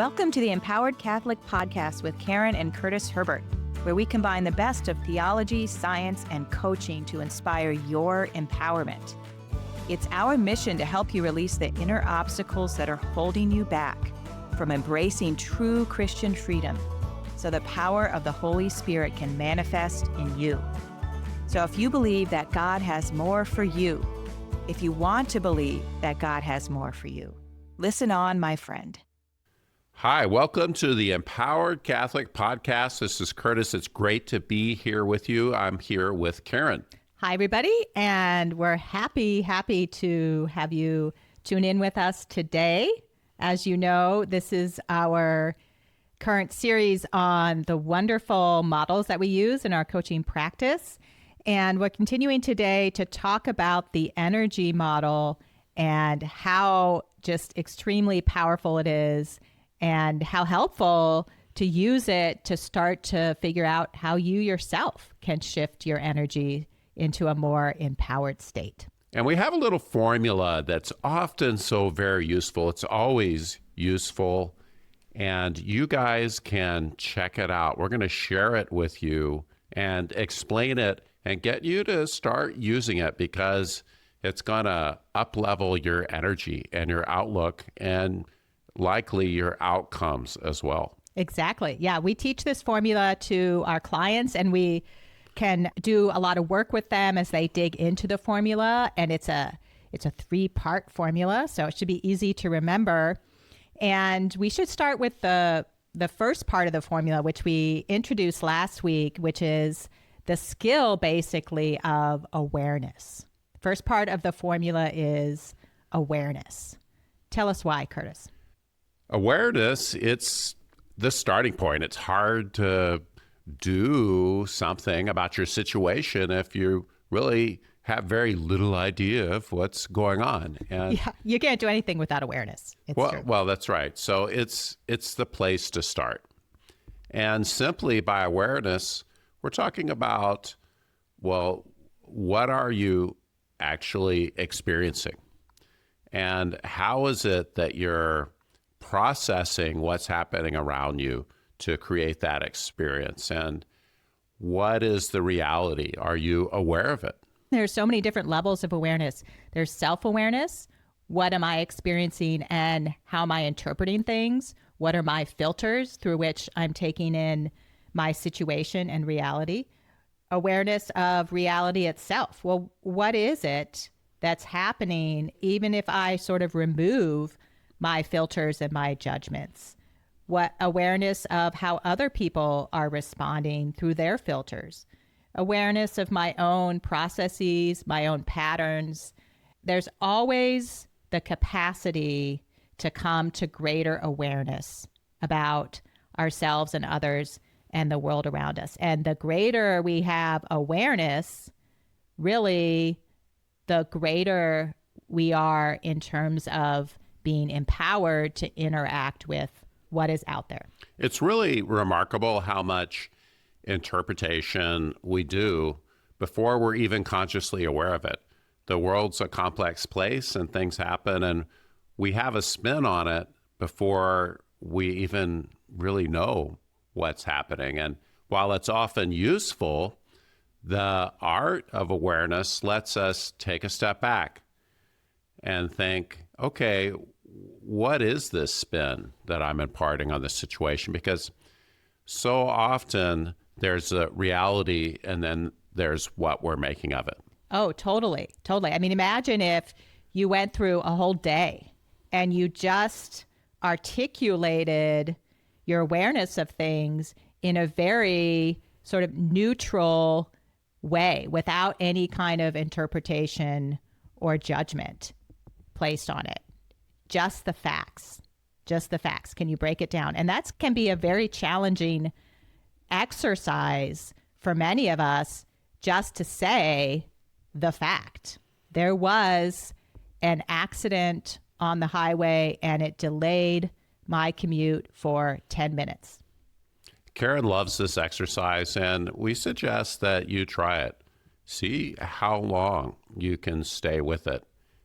Welcome to the Empowered Catholic Podcast with Karen and Curtis Herbert, where we combine the best of theology, science, and coaching to inspire your empowerment. It's our mission to help you release the inner obstacles that are holding you back from embracing true Christian freedom, so the power of the Holy Spirit can manifest in you. So if you believe that God has more for you, if you want to believe that God has more for you, listen on, my friend. Hi, welcome to the Empowered Catholic Podcast. This is Curtis. It's great to be here with you. I'm here with Karen. Hi, everybody, and we're happy to have you tune in with us today. As you know, this is our current series on the wonderful models that we use in our coaching practice, and we're continuing today to talk about the energy model and how just extremely powerful it is and how helpful to use it to start to figure out how you yourself can shift your energy into a more empowered state. And we have a little formula that's often so very useful. It's always useful, and you guys can check it out. We're going to share it with you and explain it and get you to start using it, because it's going to up-level your energy and your outlook and likely your outcomes as well. Exactly. Yeah, we teach this formula to our clients, and we can do a lot of work with them as they dig into the formula. And it's a 3-part formula, so it should be easy to remember. And we should start with the first part of the formula, which we introduced last week, which is the skill basically of awareness. First part of the formula is awareness. Tell us why, Curtis. Awareness, it's the starting point. It's hard to do something about your situation if you really have very little idea of what's going on. And yeah, you can't do anything without awareness. Well, that's right. So it's the place to start. And simply by awareness, we're talking about, well, what are you actually experiencing? And how is it that you're processing what's happening around you to create that experience? And what is the reality? Are you aware of it? There's so many different levels of awareness. There's self-awareness. What am I experiencing and how am I interpreting things? What are my filters through which I'm taking in my situation and reality? Awareness of reality itself. Well, what is it that's happening even if I sort of remove my filters and my judgments? What awareness of how other people are responding through their filters? Awareness of my own processes, my own patterns. There's always the capacity to come to greater awareness about ourselves and others and the world around us. And the greater we have awareness, really, the greater we are in terms of being empowered to interact with what is out there. It's really remarkable how much interpretation we do before we're even consciously aware of it. The world's a complex place and things happen, and we have a spin on it before we even really know what's happening. And while it's often useful, the art of awareness lets us take a step back and think, okay, what is this spin that I'm imparting on this situation? Because so often there's a reality and then there's what we're making of it. Oh, totally. I mean, imagine if you went through a whole day and you just articulated your awareness of things in a very sort of neutral way without any kind of interpretation or judgment placed on it. Just the facts. Can you break it down? And that can be a very challenging exercise for many of us, just to say the fact. There was an accident on the highway and it delayed my commute for 10 minutes. Karen loves this exercise, and we suggest that you try it. See how long you can stay with it.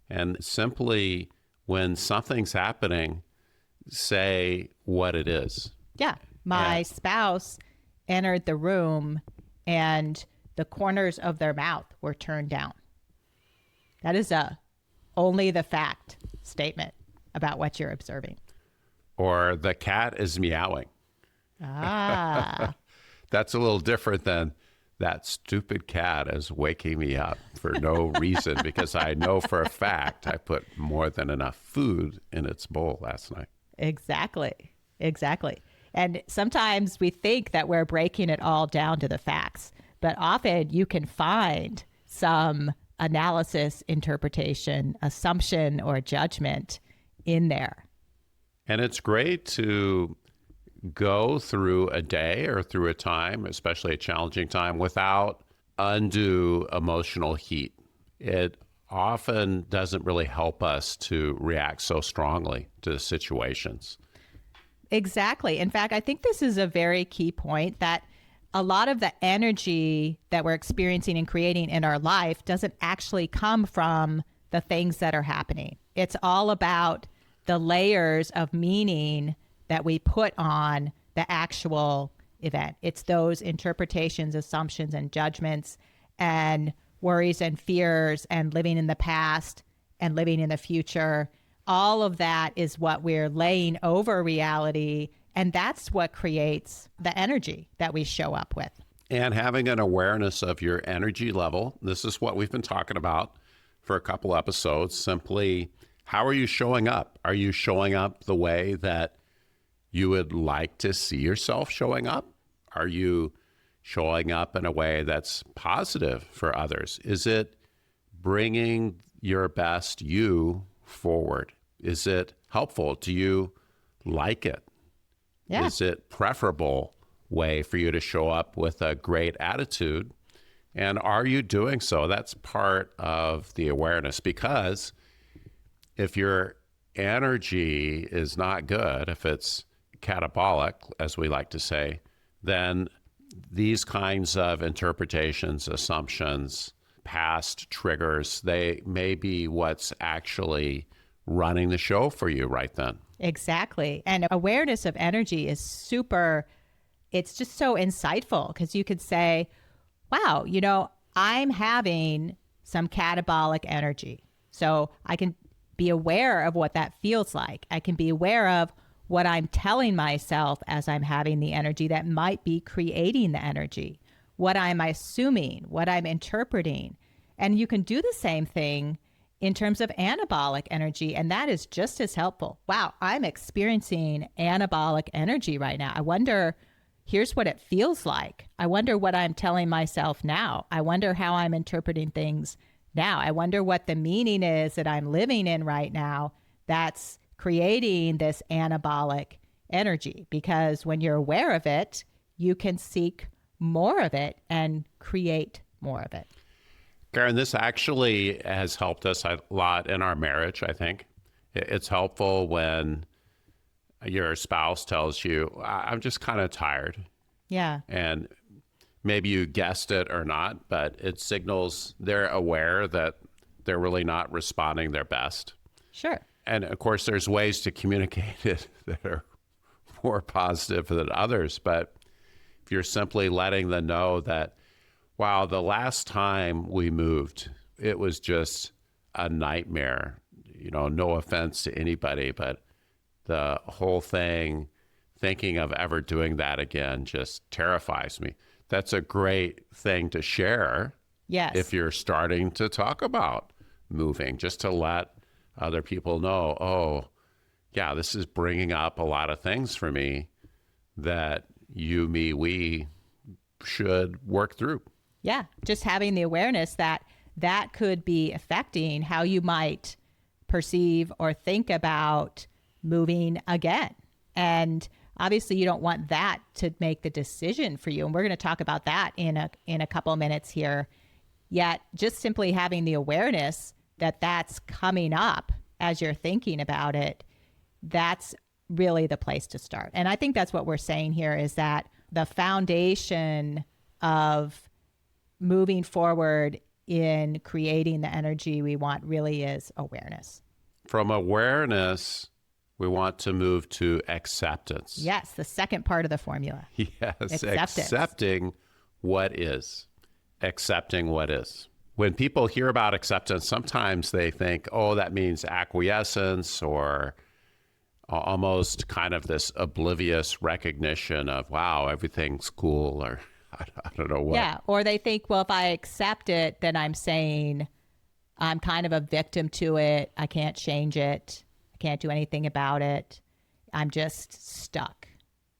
And simply, when something's happening, say what it is. Yeah. My Yeah. spouse entered the room and the corners of their mouth were turned down. That is a only the fact statement about what you're observing. Or the cat is meowing. Ah, That's a little different than that stupid cat is waking me up for no reason because I know for a fact I put more than enough food in its bowl last night. exactly. Exactly. And sometimes we think that we're breaking it all down to the facts, but often you can find some analysis, interpretation, assumption, or judgment in there. And it's great to go through a day or through a time, especially a challenging time, without undue emotional heat. It often doesn't really help us to react so strongly to situations. Exactly. In fact, I think this is a very key point that a lot of the energy that we're experiencing and creating in our life doesn't actually come from the things that are happening. It's all about the layers of meaning that we put on the actual event. It's those interpretations, assumptions, and judgments, and worries and fears, and living in the past and living in the future. All of that is what we're laying over reality. And that's what creates the energy that we show up with. And having an awareness of your energy level. This is what we've been talking about for a couple episodes. Simply, how are you showing up? Are you showing up the way that you would like to see yourself showing up? Are you showing up in a way that's positive for others? Is it bringing your best you forward? Is it helpful? Do you like it? Yeah. Is it preferable way for you to show up with a great attitude? And are you doing so? That's part of the awareness, because if your energy is not good, if it's catabolic, as we like to say, then these kinds of interpretations, assumptions, past triggers, they may be what's actually running the show for you right then. Exactly. And awareness of energy is super, it's just so insightful because you could say, wow, I'm having some catabolic energy. So I can be aware of what that feels like. I can be aware of what I'm telling myself as I'm having the energy that might be creating the energy, what I'm assuming, what I'm interpreting. And you can do the same thing in terms of anabolic energy, and that is just as helpful. Wow, I'm experiencing anabolic energy right now. I wonder, here's what it feels like. I wonder what I'm telling myself now. I wonder how I'm interpreting things now. I wonder what the meaning is that I'm living in right now that's creating this anabolic energy. Because when you're aware of it, you can seek more of it and create more of it. Karen, this actually has helped us a lot in our marriage, I think. It's helpful when your spouse tells you, I'm just kind of tired. Yeah. And maybe you guessed it or not, but it signals they're aware that they're really not responding their best. Sure. And of course, there's ways to communicate it that are more positive than others. But if you're simply letting them know that, wow, the last time we moved, it was just a nightmare. No offense to anybody, but the whole thing, thinking of ever doing that again, just terrifies me. That's a great thing to share. Yes. If you're starting to talk about moving, just to let other people know, oh, yeah, this is bringing up a lot of things for me that you, me, we should work through. Yeah, just having the awareness that that could be affecting how you might perceive or think about moving again. And obviously you don't want that to make the decision for you. And we're going to talk about that in a couple of minutes here. Yet just simply having the awareness that that's coming up as you're thinking about it, that's really the place to start. And I think that's what we're saying here is that the foundation of moving forward in creating the energy we want really is awareness. From awareness, We want to move to acceptance. Yes, the second part of the formula. Yes, Acceptance. accepting what is. Accepting what is. When people hear about acceptance, sometimes they think, oh, that means acquiescence or almost kind of this oblivious recognition of, wow, everything's cool, or I don't know what. Yeah, or they think, well, if I accept it, then I'm saying I'm kind of a victim to it. I can't change it. I can't do anything about it. I'm just stuck.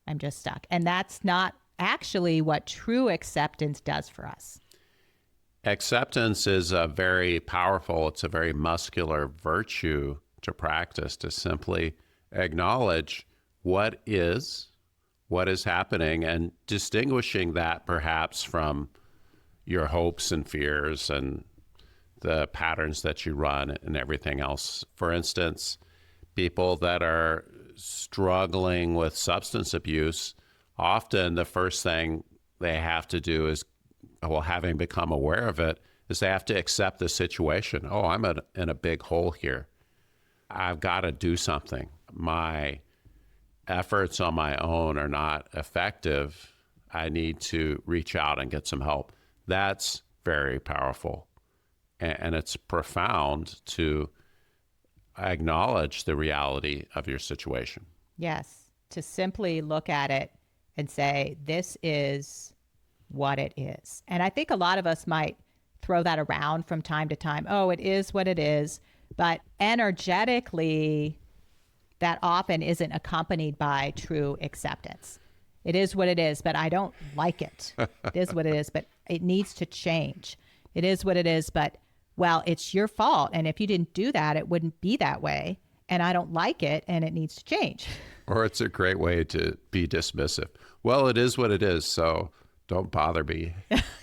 I'm just stuck. And that's not actually what true acceptance does for us. Acceptance is a very powerful, it's a very muscular virtue to practice, to simply acknowledge what is happening, and distinguishing that perhaps from your hopes and fears and the patterns that you run and everything else. For instance, people that are struggling with substance abuse, often the first thing they have to do is, well, having become aware of it, is they have to accept the situation. Oh, I'm in a big hole here. I've got to do something. My efforts on my own are not effective. I need to reach out and get some help. That's very powerful. And it's profound to acknowledge the reality of your situation. Yes, to simply look at it and say, this is what it is. And I think a lot of us might throw that around from time to time. Oh, it is what it is. But energetically, that often isn't accompanied by true acceptance. It is what it is, but I don't like it. It is what it is, but it needs to change. It is what it is, but, well, it's your fault. And if you didn't do that, it wouldn't be that way. And I don't like it, and it needs to change. Or it's a great way to be dismissive. Well, it is what it is, so don't bother me.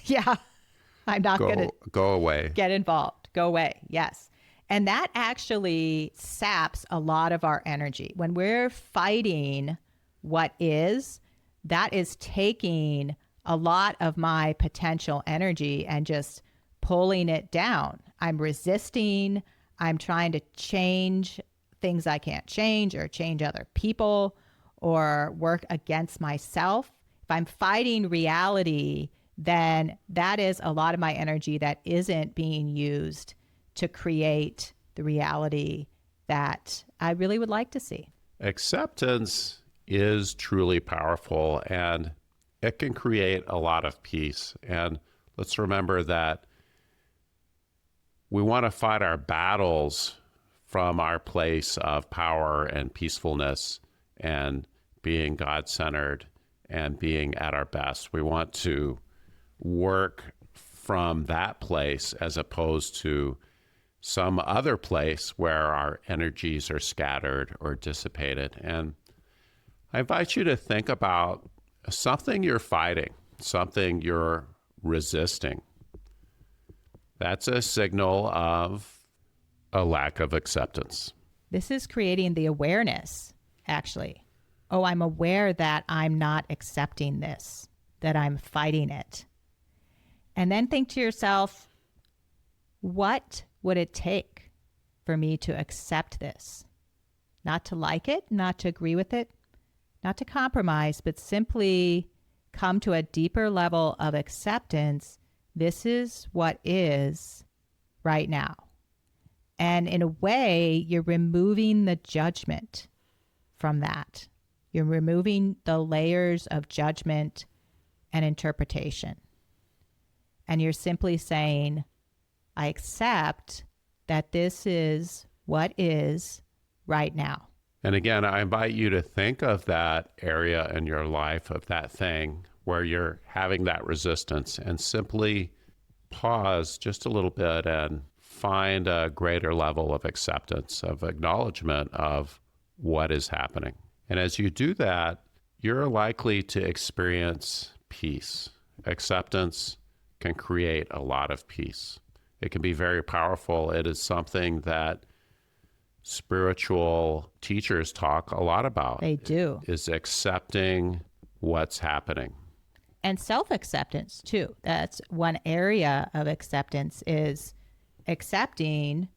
Yeah, I'm not going to go away. Get involved. Go away. Yes. And that actually saps a lot of our energy. When we're fighting what is, that is taking a lot of my potential energy and just pulling it down. I'm resisting. I'm trying to change things I can't change, or change other people, or work against myself. If I'm fighting reality, then that is a lot of my energy that isn't being used to create the reality that I really would like to see. Acceptance is truly powerful, and it can create a lot of peace. And let's remember that we want to fight our battles from our place of power and peacefulness and being God-centered and being at our best. We want to work from that place as opposed to some other place where our energies are scattered or dissipated. And I invite you to think about something you're fighting, something you're resisting. That's a signal of a lack of acceptance. This is creating the awareness, actually. Oh, I'm aware that I'm not accepting this, that I'm fighting it. And then think to yourself, what would it take for me to accept this? Not to like it, not to agree with it, not to compromise, but simply come to a deeper level of acceptance. This is what is right now. And in a way, you're removing the judgment from that. You're removing the layers of judgment and interpretation. And you're simply saying, I accept that this is what is right now. And again, I invite you to think of that area in your life, of that thing where you're having that resistance, and simply pause just a little bit and find a greater level of acceptance, of acknowledgement of what is happening. And as you do that, you're likely to experience peace. Acceptance can create a lot of peace. It can be very powerful. It is something that spiritual teachers talk a lot about. They do. Is accepting what's happening. And self-acceptance too. That's one area of acceptance, is accepting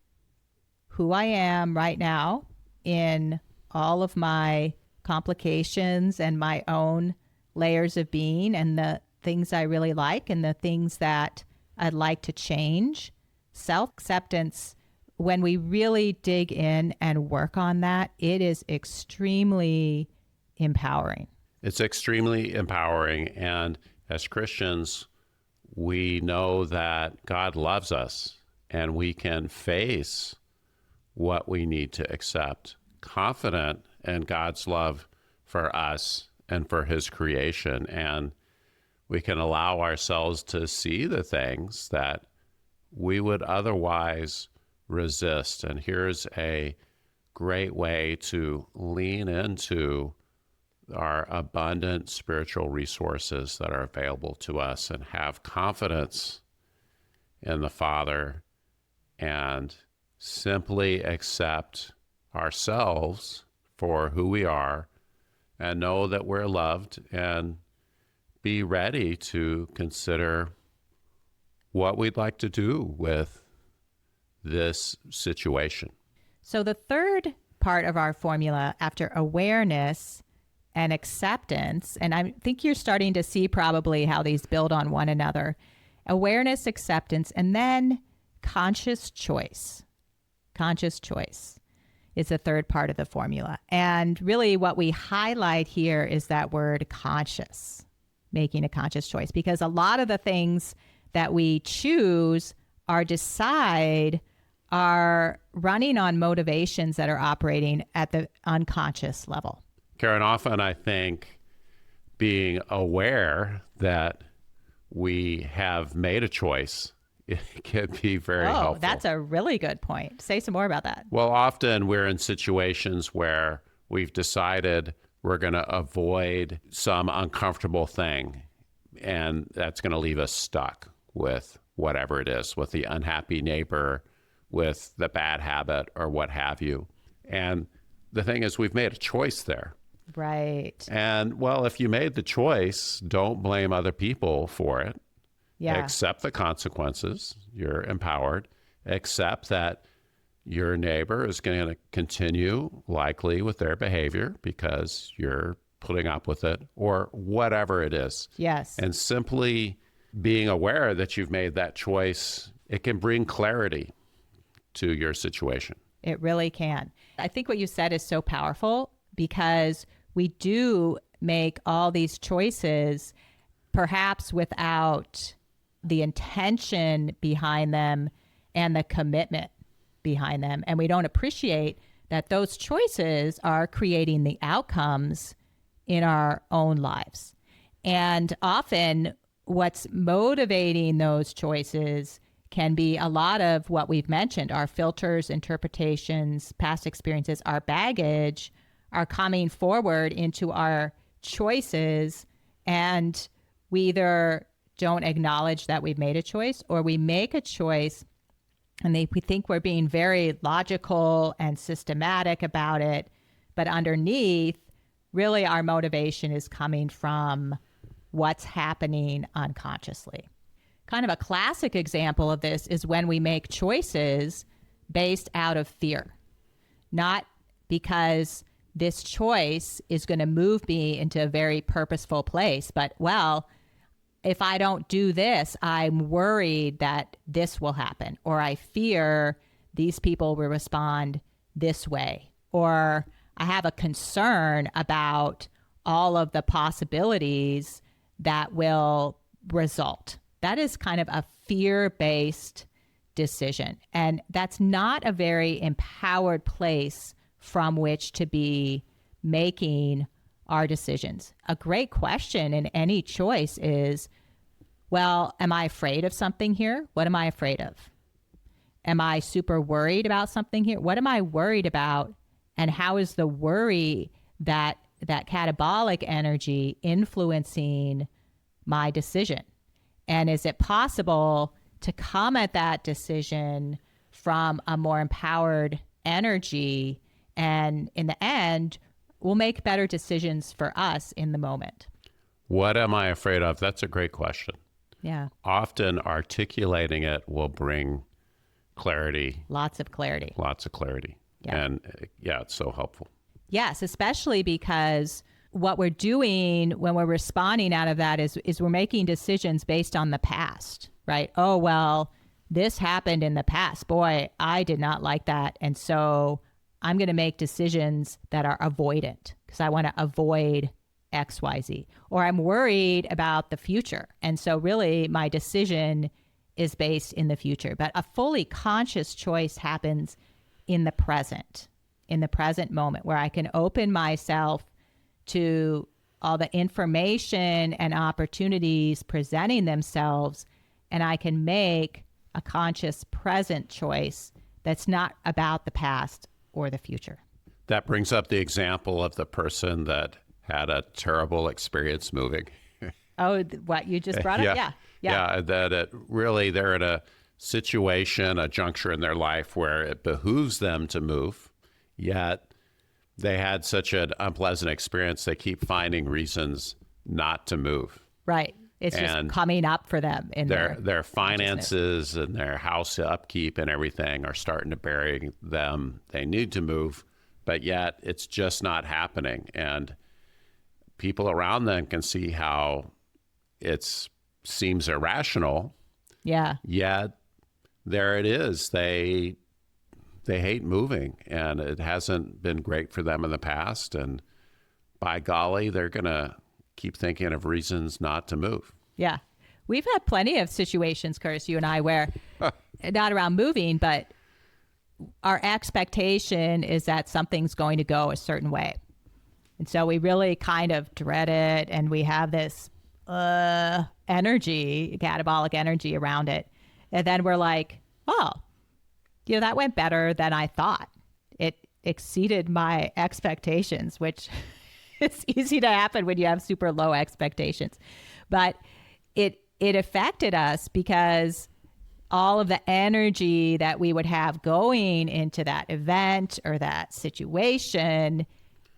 who I am right now in all of my complications and my own layers of being and the things I really like and the things that I'd like to change. Self-acceptance, when we really dig in and work on that, it is extremely empowering. It's extremely empowering. And as Christians, we know that God loves us and we can face what we need to accept, confident in God's love for us and for his creation. And we can allow ourselves to see the things that we would otherwise resist. And here's a great way to lean into our abundant spiritual resources that are available to us and have confidence in the Father and simply accept ourselves for who we are and know that we're loved and be ready to consider what we'd like to do with this situation. So the third part of our formula after awareness and acceptance, and I think you're starting to see probably how these build on one another. Awareness, acceptance, and then conscious choice. Conscious choice is the third part of the formula. And really what we highlight here is that word conscious, making a conscious choice, because a lot of the things that we choose or decide are running on motivations that are operating at the unconscious level. Karen, often I think being aware that we have made a choice, it can be very helpful. That's a really good point. Say some more about that. Well, often we're in situations where we've decided we're going to avoid some uncomfortable thing, and that's going to leave us stuck with whatever it is, with the unhappy neighbor, with the bad habit, or what have you. And the thing is, we've made a choice there. Right. And, well, if you made the choice, don't blame other people for it. Yeah. Accept the consequences. You're empowered. Accept that your neighbor is going to continue likely with their behavior because you're putting up with it or whatever it is. Yes. And simply being aware that you've made that choice, it can bring clarity to your situation. It really can. I think what you said is so powerful because we do make all these choices perhaps without the intention behind them and the commitment behind them. And we don't appreciate that those choices are creating the outcomes in our own lives. And often what's motivating those choices can be a lot of what we've mentioned, our filters, interpretations, past experiences, our baggage are coming forward into our choices, and we either don't acknowledge that we've made a choice or we make a choice and we think we're being very logical and systematic about it, but underneath, really our motivation is coming from what's happening unconsciously. Kind of a classic example of this is when we make choices based out of fear, not because this choice is going to move me into a very purposeful place, but, well, if I don't do this, I'm worried that this will happen, or I fear these people will respond this way, or I have a concern about all of the possibilities that will result. That is kind of a fear-based decision. And that's not a very empowered place from which to be making our decisions. A great question in any choice is, well, am I afraid of something here? What am I afraid of? Am I super worried about something here? What am I worried about? And how is the worry, that catabolic energy, influencing my decision? And is it possible to come at that decision from a more empowered energy? And in the end, we'll make better decisions for us in the moment. What am I afraid of? That's a great question. Yeah. Often articulating it will bring clarity. Lots of clarity. Lots of clarity. Yeah. And yeah, it's so helpful. Yes, especially because what we're doing when we're responding out of that is we're making decisions based on the past, right? Oh, well, this happened in the past. Boy, I did not like that. And so I'm going to make decisions that are avoidant because I want to avoid XYZ. Or I'm worried about the future. And so really my decision is based in the future. But a fully conscious choice happens in the present moment where I can open myself to all the information and opportunities presenting themselves, and I can make a conscious present choice that's not about the past or the future. That brings up the example of the person that had a terrible experience moving. Oh, what you just brought up? Yeah. Yeah, that they're in a situation, a juncture in their life where it behooves them to move, yet they had such an unpleasant experience, they keep finding reasons not to move. Right. It's just coming up for them in their finances and their house upkeep and everything are starting to bury them. They need to move, but yet it's just not happening. And people around them can see how it seems irrational. Yeah. Yet there it is. They hate moving, and it hasn't been great for them in the past. And by golly, they're going to keep thinking of reasons not to move. Yeah. We've had plenty of situations, Curtis, you and I, where not around moving, but our expectation is that something's going to go a certain way. And so we really kind of dread it, and we have this energy, catabolic energy around it. And then we're like, oh, that went better than I thought. It exceeded my expectations, which is easy to happen when you have super low expectations. But it affected us because all of the energy that we would have going into that event or that situation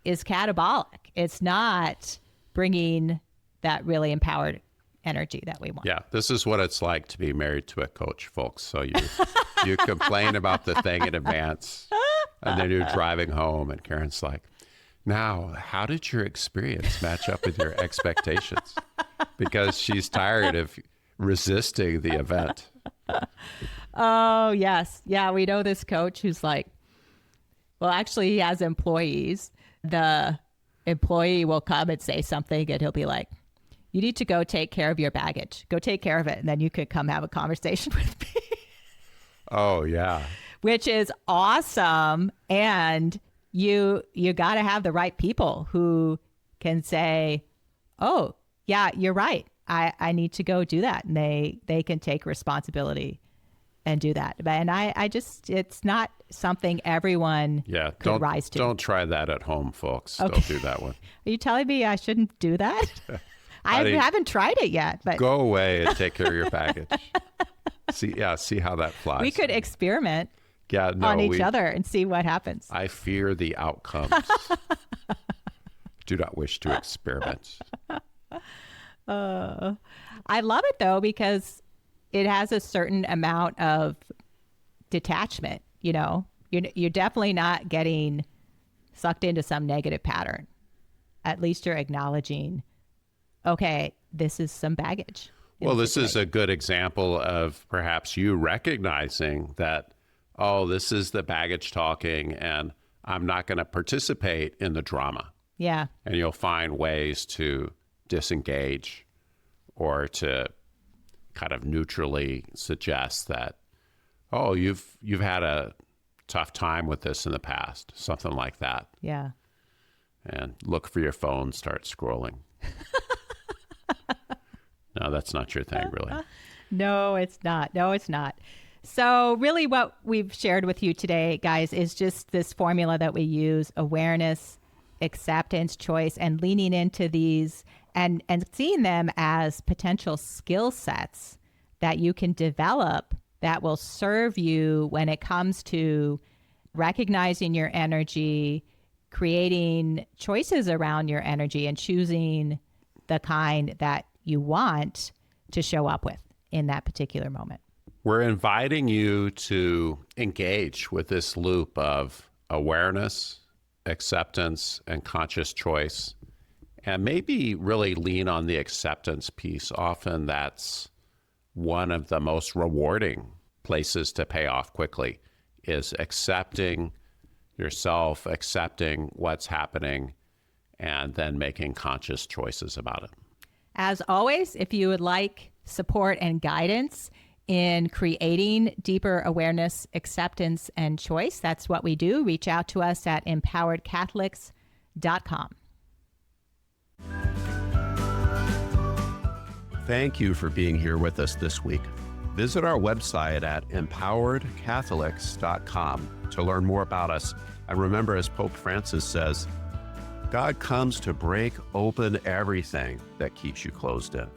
is catabolic. It's not bringing that really empowered energy that we want. Yeah, this is what it's like to be married to a coach, folks. So you complain about the thing in advance, and then you're driving home, and Karen's like, now, how did your experience match up with your expectations? Because she's tired of resisting the event. Oh, yes. Yeah, we know this coach who's like, well, actually, he has employees. The employee will come and say something, and he'll be like, you need to go take care of your baggage. Go take care of it, and then you could come have a conversation with me. Oh, yeah. Which is awesome. And you got to have the right people who can say, oh, yeah, you're right. I need to go do that. And they can take responsibility and do that. And I just, it's not something everyone could rise to. Don't try that at home, folks. Okay. Don't do that one. Are you telling me I shouldn't do that? I haven't tried it yet. But go away and take care of your baggage. See how that flies. We could experiment on each other and see what happens. I fear the outcomes. Do not wish to experiment. I love it, though, because it has a certain amount of detachment. You're definitely not getting sucked into some negative pattern. At least you're acknowledging, okay, this is some baggage. Well, this is a good example of perhaps you recognizing that, oh, this is the baggage talking, and I'm not going to participate in the drama. Yeah. And you'll find ways to disengage or to kind of neutrally suggest that, oh, you've had a tough time with this in the past, something like that. Yeah. And look for your phone, start scrolling. No, that's not your thing, really. No, it's not. So really what we've shared with you today, guys, is just this formula that we use: awareness, acceptance, choice, and leaning into these and seeing them as potential skill sets that you can develop that will serve you when it comes to recognizing your energy, creating choices around your energy, and choosing the kind that you want to show up with in that particular moment. We're inviting you to engage with this loop of awareness, acceptance and conscious choice, and maybe really lean on the acceptance piece. Often that's one of the most rewarding places to pay off quickly, is accepting yourself, accepting what's happening, and then making conscious choices about it. As always, if you would like support and guidance in creating deeper awareness, acceptance, and choice, that's what we do. Reach out to us at empoweredcatholics.com. Thank you for being here with us this week. Visit our website at empoweredcatholics.com to learn more about us. And remember, as Pope Francis says, God comes to break open everything that keeps you closed in.